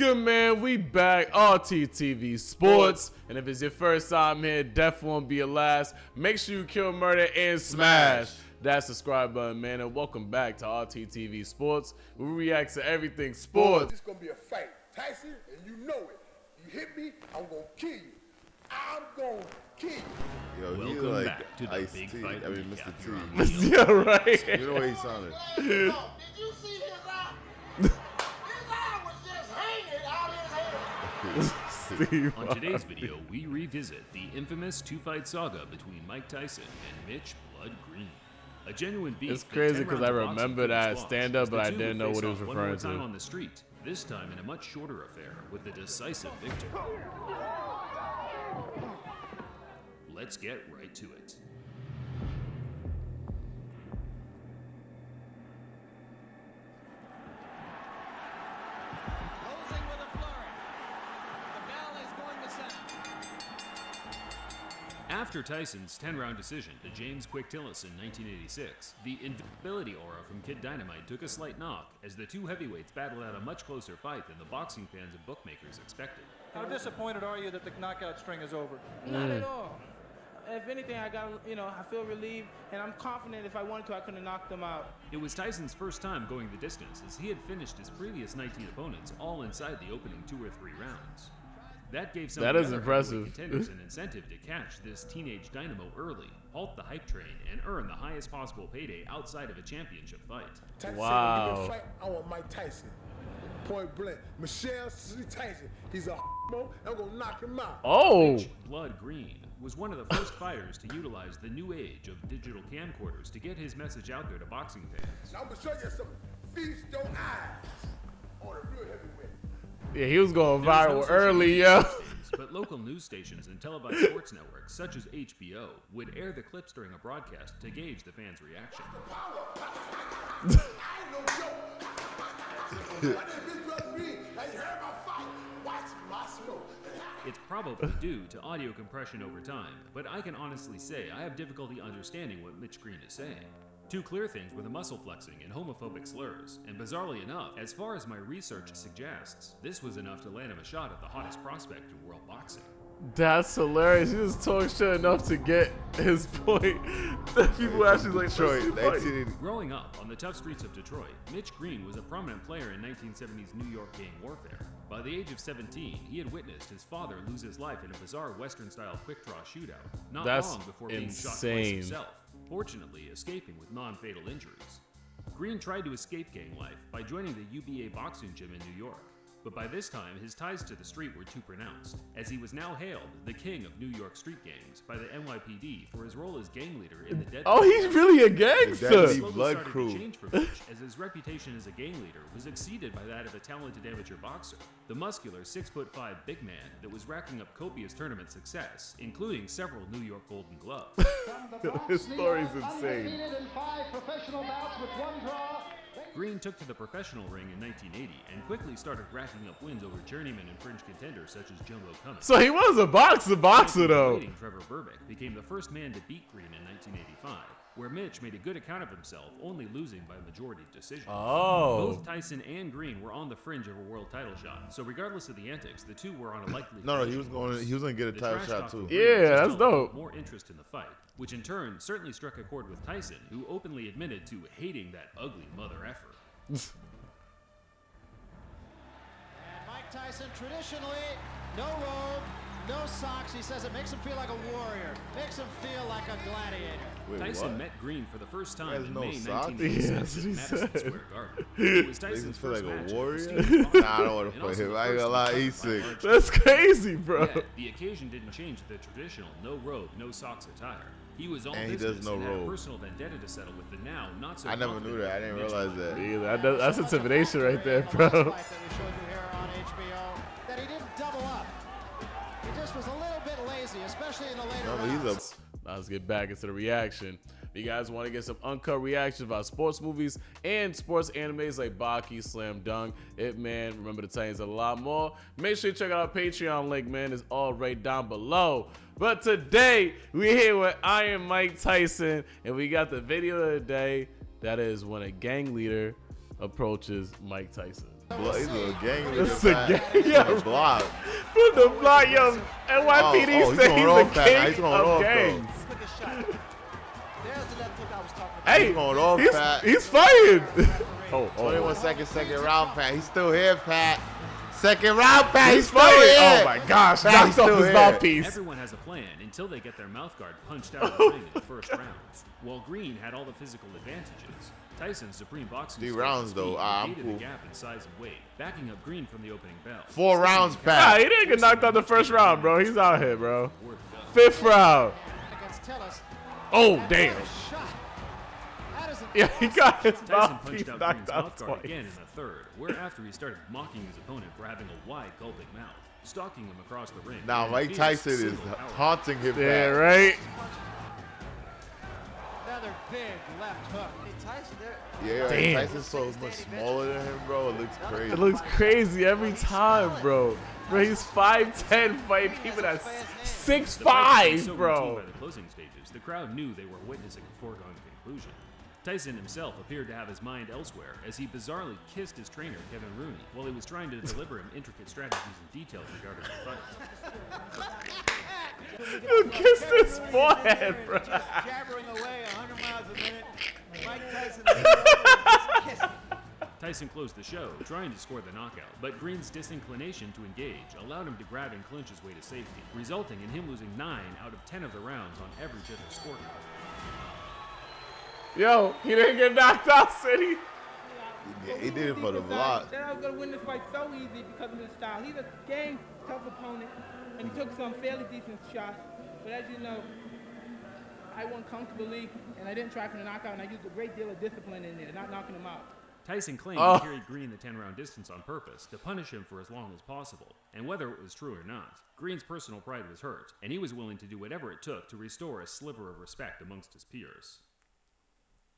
good, man? We back, RTTV Sports, and if it's your first time here, definitely won't be your last. Make sure you kill, murder, and smash that subscribe button, man, and welcome back to RTTV Sports. We react to everything sports. It's gonna be a fight, Tyson, and you know it. You hit me, I'm gonna kill you. I'm gonna kill you. Yo, welcome like back to the Ice big T. fight. I mean, Mr. T. Yeah, right. You know what he sounded? Did you see his eye? His eye was just hanging out his head. Steve, On today's video, we revisit the infamous two-fight saga between Mike Tyson and Mitch Blood Green. A genuine beef. It's crazy because I remember that stand-up, but I didn't know what he was one referring more time to. on the street, this time in a much shorter affair with a decisive victory. Let's get right to it. Closing with a flurry. The bell is going to sound. After Tyson's 10-round decision to James Quick Tillis in 1986, the invincibility aura from Kid Dynamite took a slight knock as the two heavyweights battled out a much closer fight than the boxing fans and bookmakers expected. How disappointed are you that the knockout string is over? Not at all. If anything, I got, I feel relieved, and I'm confident if I wanted to, I could have knocked them out. It was Tyson's first time going the distance, as he had finished his previous 19 opponents all inside the opening 2 or 3 rounds. That gave some That of is the other impressive. heavyweight contenders an incentive to catch this teenage dynamo early, halt the hype train, and earn the highest possible payday outside of a championship fight. Tyson Wow. said, "Give me a fight, I want Mike Tyson. Point blank. Michelle C. Tyson. He's a mo. I'm gonna knock him out. Oh, Mitch Blood Green was one of the first fighters to utilize the new age of digital camcorders to get his message out there to boxing fans. Now I'm gonna show you something. Feast your eyes on a real heavyweight. yeah, he was going There was no viral social early, media yo. these days, but local news stations and televised sports networks such as HBO would air the clips during a broadcast to gauge the fans' reaction. I ain't no joke. My name is Blood Green. Now you heard my fight. Watch my smoke. It's probably due to audio compression over time, but I can honestly say I have difficulty understanding what Mitch Green is saying. Two clear things were the muscle flexing and homophobic slurs, and bizarrely enough, as far as my research suggests, this was enough to land him a shot at the hottest prospect in world boxing. That's hilarious. He just talked shit enough to get his point. That people actually like Detroit, "Let's see fight." 1980. Growing up on the tough streets of Detroit, Mitch Green was a prominent player in 1970s New York gang warfare. By the age of 17, he had witnessed his father lose his life in a bizarre Western-style quick-draw shootout, not That's long before being shot twice insane. himself, fortunately escaping with non-fatal injuries. Green tried to escape gang life by joining the UBA boxing gym in New York. But by this time, his ties to the street were too pronounced, as he was now hailed the king of New York street gangs by the NYPD for his role as gang leader in the Dead. Oh, he's really a Deadly gangster. Slowly Blood started Crew. to change for Mitch, as his reputation as a gang leader was exceeded by that of a talented amateur boxer, the muscular 6'5" big man that was racking up copious tournament success, including several New York Golden Gloves. His story's insane. In 5 professional bouts with 1 draw. Green took to the professional ring in 1980 and quickly started racking up wins over journeyman and fringe contenders such as Jumbo Cummings. So he was a boxer though. Waiting Trevor Burbick became the first man to beat Green in 1985, where Mitch made a good account of himself, only losing by majority decision. Oh. Both Tyson and Green were on the fringe of a world title shot, so regardless of the antics, the two were on a likely. No, he was gonna get a The title trash shot talk too. of Green Yeah, just that's developed dope. More interest in the fight, which in turn certainly struck a chord with Tyson, who openly admitted to hating that ugly mother effer. And Mike Tyson, traditionally, no robe, no socks. He says it makes him feel like a warrior, makes him feel like a gladiator. Wait, Tyson what? met Green for the first time Has in no May socks? 1986 Yeah, that's what he at Madison said. Square Garden. It was Makes him Tyson's feel first like a match at warrior? prestigious boxing Nah, I don't wanna and play also him. the I ain't first gonna lie, to be he's covered by sick. large That's crazy, bro. Yet, the occasion didn't change the traditional no robe, no socks attire. He was all And he business does no and had a robe. personal vendetta to settle with the now not so I never knew that. I didn't realize that. Yeah, that's intimidation right there, The last bro. fight that we showed you here on HBO, that he didn't double up. He just was a little bit lazy, especially in the later No, but rounds. he's Now let's get back into the reaction. If you guys want to get some uncut reactions about sports movies and sports animes like Baki, Slam Dunk, It Man, Remember the Titans, and a lot more, make sure you check out our Patreon link, man. It's all right down below. But today, we're here with Iron Mike Tyson, and we got the video of the day. That is when a gang leader approaches Mike Tyson. He's a gang It's leader. a gang, yo. Block. From the block, yo. NYPD he's said going he's off the that. king He's going of off, though. gangs. Quick a shot. There's the left hook I was talking about. Hey, He's going off, Pat. he's fighting. Oh, 21 seconds, second round, Pat. He's still here, Pat. Second round, Pat. He's He's still fighting. here. Oh my gosh, Pat, knocked he's off still his here. mouthpiece. Everyone has a plan until they get their mouth guard punched out of the ring in the first round. While Green had all the physical advantages, Tyson's supreme boxing Three skills rounds, and though. speed I'm negated cool. the gap in size and weight, backing up Green from the opening bell. 4 rounds, Nah, Pat. he didn't get knocked out the first round, bro. He's out here, bro. Word to go. 5th round. Against Tillis. Oh, damn. Shot. That is an Yeah, he got his Tyson mouthpiece punched out knocked Green's out mouth guard twice. again in the third, whereafter he started mocking his opponent for having a wide, gulping mouth, stalking him across the ring. Now, and Mike fierce, Tyson is single power. taunting him, Yeah, Pat. right? another big left hook. Hey, Tyson, there. Yeah, Damn. Tyson's so much smaller than him, bro. It looks crazy. It looks crazy every time, bro. Bro, he's 5'10", fighting people that's The fight became 6'5", so routine bro. by the closing stages, the crowd knew they were witnessing a foregone conclusion. Tyson himself appeared to have his mind elsewhere as he bizarrely kissed his trainer, Kevin Rooney, while he was trying to deliver him intricate strategies and details regarding the fight. You kissed his forehead, bro. Jabbering away 100 miles a minute. Mike Tyson leaned over and just kissed him. Tyson closed the show, trying to score the knockout, but Green's disinclination to engage allowed him to grab and clinch his way to safety, resulting in him losing 9 out of 10 of the rounds on every different scorecard. Yo, he didn't get knocked out, City. Yeah, he did it for the vlog. Said I was gonna win this fight so easy because of his style. He's a game tough opponent, and he took some fairly decent shots. But as you know, I won comfortably, and I didn't try for the knockout, and I used a great deal of discipline in there, not knocking him out. Tyson claimed Oh. he carried Green the 10-round distance on purpose to punish him for as long as possible. And whether it was true or not, Green's personal pride was hurt, and he was willing to do whatever it took to restore a sliver of respect amongst his peers.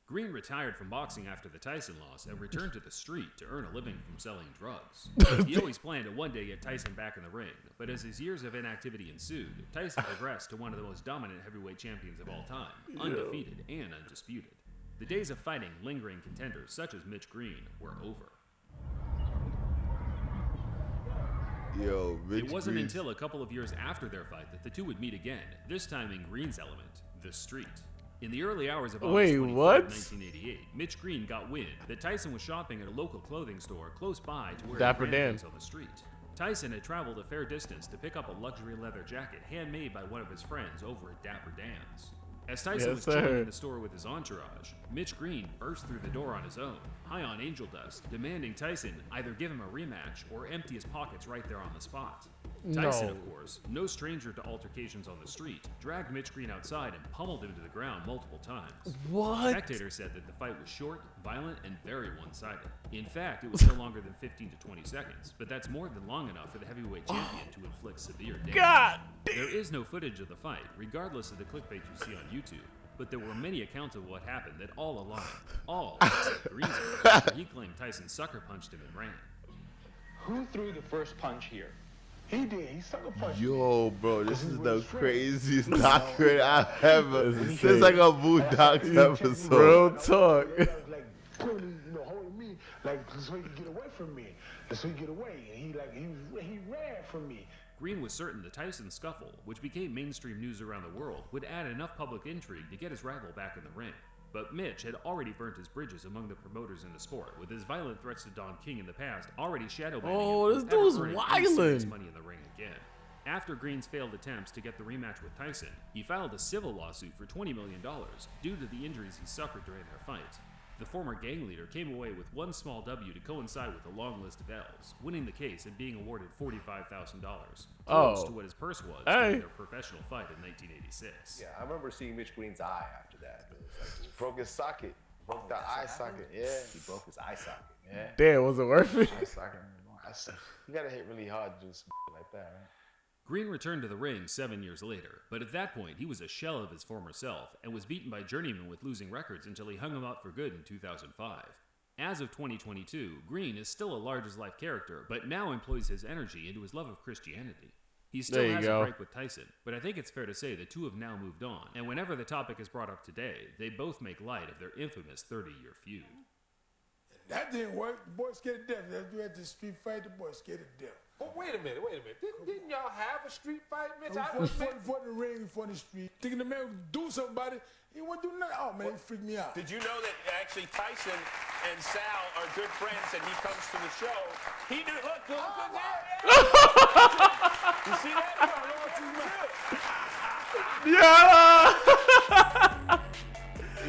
Green retired from boxing after the Tyson loss and returned to the street to earn a living from selling drugs. He always planned to one day get Tyson back in the ring, but as his years of inactivity ensued, Tyson progressed to one of the most dominant heavyweight champions of all time, undefeated and undisputed. The days of fighting lingering contenders such as Mitch Green were over. Yo, Mitch It wasn't Green's- until a couple of years after their fight that the two would meet again, this time in Green's element, the street. In the early hours of August Wait, 23rd, what? 1988, Mitch Green got wind that Tyson was shopping at a local clothing store close by to where Dapper he ran Dan. things on the street. Tyson had traveled a fair distance to pick up a luxury leather jacket handmade by one of his friends over at Dapper Dan's. As Tyson Yes, was chilling sir. in the store with his entourage, Mitch Green burst through the door on his own, high on angel dust, demanding Tyson either give him a rematch or empty his pockets right there on the spot. Tyson, No. of course, no stranger to altercations on the street, dragged Mitch Green outside and pummeled him to the ground multiple times. What? Spectators said that the fight was short, violent, and very one-sided. In fact, it was no longer than 15 to 20 seconds, but that's more than long enough for the heavyweight champion to inflict severe damage. God. There is no footage of the fight, regardless of the clickbait you see on YouTube, but there were many accounts of what happened that all aligned. All except Green's account, where he claimed Tyson sucker punched him and ran. Who threw the first punch here? He did. He sucker punched. Yo, bro, this He is was the straight. craziest documentary I've ever. This is It's insane. like a Boondocks episode. Real talk. Like pulling, holding me, like so he could get away from me, so he get away, and he ran from me. Green was certain the Tyson scuffle, which became mainstream news around the world, would add enough public intrigue to get his rival back in the ring. But Mitch had already burnt his bridges among the promoters in the sport, with his violent threats to Don King in the past already shadowbanning Oh, him this from ever dude's earning any serious wildin'. money in the ring again. After Green's failed attempts to get the rematch with Tyson, he filed a civil lawsuit for $20 million due to the injuries he suffered during their fight. The former gang leader came away with one small W to coincide with a long list of L's, winning the case and being awarded $45,000, close Oh. to what his purse was Hey. during their professional fight in 1986. Yeah, I remember seeing Mitch Green's eye after that. It was like, broke his socket. Broke the eye socket. Yeah. He broke his eye socket. Yeah. Damn, was it worth it? Eye socket. You gotta hit really hard to do some like that, right? Green returned to the ring 7 years later, but at that point he was a shell of his former self and was beaten by journeymen with losing records until he hung him up for good in 2005. As of 2022, Green is still a large-as-life character, but now employs his energy into his love of Christianity. He still There you has go. a break with Tyson, but I think it's fair to say the two have now moved on, and whenever the topic is brought up today, they both make light of their infamous 30-year feud. That didn't work. The boy scared to death. That's we had the street fight. The boy scared to death. Oh, wait a minute. Didn't y'all have a street fight, Mitch? For the ring, for the street. Thinking the man would do something about it. He wouldn't do nothing. Oh, man, he freaked me out. Did you know that actually Tyson and Sal are good friends and he comes to the show? He knew, look at that. You see that? Yeah.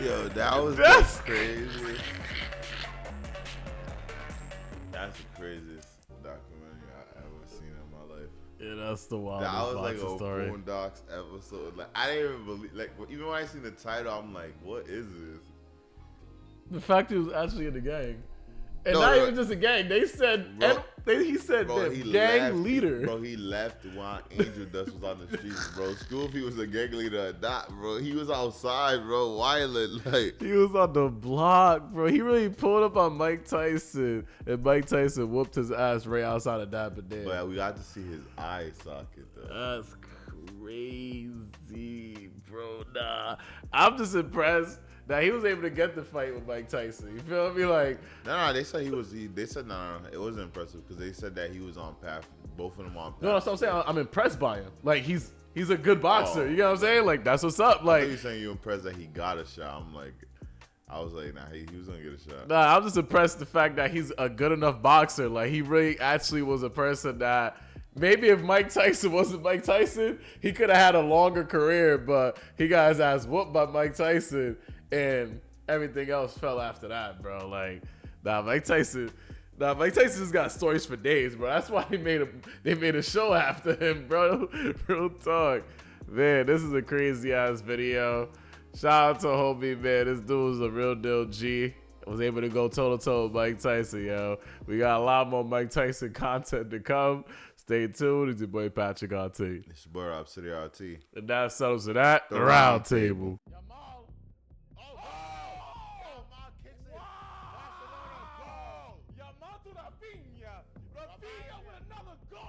Yo, that was just crazy. That's the craziest documentary I've ever seen in my life. Yeah, that's the wildest That was like a story. Boondocks episode. Like I didn't even believe. Like even when I seen the title, I'm like, what is this? The fact he was actually in the gang. And No, not no. even just a gang. They said, he said Bro, the he gang left, leader. Bro, he left while Angel Dust was on the streets, bro. Scoofy was a gang leader or not, bro. He was outside, bro, wildin', like. He was on the block, bro. He really pulled up on Mike Tyson, and Mike Tyson whooped his ass right outside of Dapper Dan. But we got to see his eye socket, though. That's crazy, bro. Nah, I'm just impressed that he was able to get the fight with Mike Tyson. You feel me? Like, No, they said they said no, it wasn't impressive because they said that he was on path. Both of them on path. no, that's what I'm saying. I'm impressed by him. Like, he's a good boxer. Oh. You know what I'm saying? Like, that's what's up. I Like, thought you saying you impressed that he got a shot. I was like, nah, he was gonna get a shot. nah, I'm just impressed the fact that he's a good enough boxer. Like, he really actually was a person that maybe if Mike Tyson wasn't Mike Tyson, he could have had a longer career, but he got his ass whooped by Mike Tyson, and everything else fell after that, bro. Like, Mike Tyson's got stories for days, bro. That's why they made a show after him, bro. Real talk. Man, this is a crazy ass video. Shout out to homie, man. This dude was a real deal G. Was able to go toe to toe with Mike Tyson, yo. We got a lot more Mike Tyson content to come. Stay tuned. It's your boy Patrick RT. It's your boy Rob City RT. And that settles it at the round table. Yamal to the piña. Rafinha with another goal.